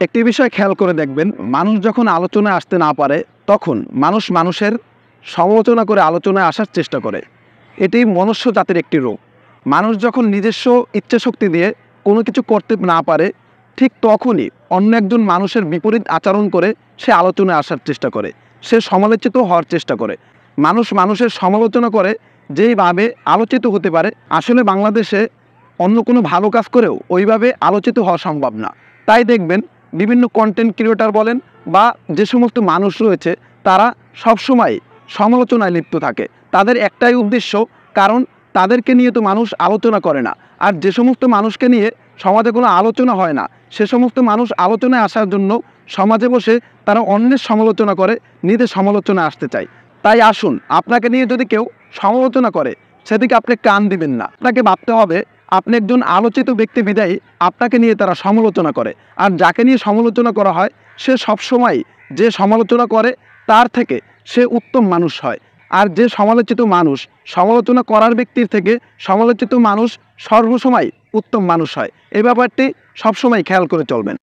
একটি বিষয় খেয়াল করে দেখবেন, মানুষ যখন আলোচনায় আসতে না পারে তখন মানুষ মানুষের সমালোচনা করে আলোচনায় আসার চেষ্টা করে। এটি মনুষ্য জাতির একটি রোগ। মানুষ যখন নিজস্ব ইচ্ছাশক্তি দিয়ে কোনো কিছু করতে না পারে, ঠিক তখনই অন্য একজন মানুষের বিপরীত আচরণ করে সে আলোচনায় আসার চেষ্টা করে, সে সমালোচিত হওয়ার চেষ্টা করে। মানুষ মানুষের সমালোচনা করে যেইভাবে আলোচিত হতে পারে, আসলে বাংলাদেশে অন্য কোনো ভালো কাজ করেও ওইভাবে আলোচিত হওয়া সম্ভব না। তাই দেখবেন বিভিন্ন কন্টেন্ট ক্রিয়েটর বলেন বা যে সমস্ত মানুষ রয়েছে, তারা সবসময় সমালোচনায় লিপ্ত থাকে। তাদের একটাই উদ্দেশ্য, কারণ তাদেরকে নিয়ে তো মানুষ আলোচনা করে না। আর যে সমস্ত মানুষকে নিয়ে সমাজে কোনো আলোচনা হয় না, সে সমস্ত মানুষ আলোচনায় আসার জন্য সমাজে বসে তারা অন্যের সমালোচনা করে নিজের সমালোচনায় আসতে চায়। তাই আসুন, আপনাকে নিয়ে যদি কেউ সমালোচনা করে সেদিকে আপনি কান দিবেন না। আপনাকে ভাবতে হবে আপনি একজন আলোচিত ব্যক্তি বিদায়ী আপনাকে নিয়ে তারা সমালোচনা করে। আর যাকে নিয়ে সমালোচনা করা হয় সে সবসময় যে সমালোচনা করে তার থেকে সে উত্তম মানুষ হয়। আর যে সমালোচিত মানুষ সমালোচনা করার ব্যক্তির থেকে সমালোচিত মানুষ সর্বসময় উত্তম মানুষ হয়। এই ব্যাপারটি সবসময় খেয়াল করে চলবেন।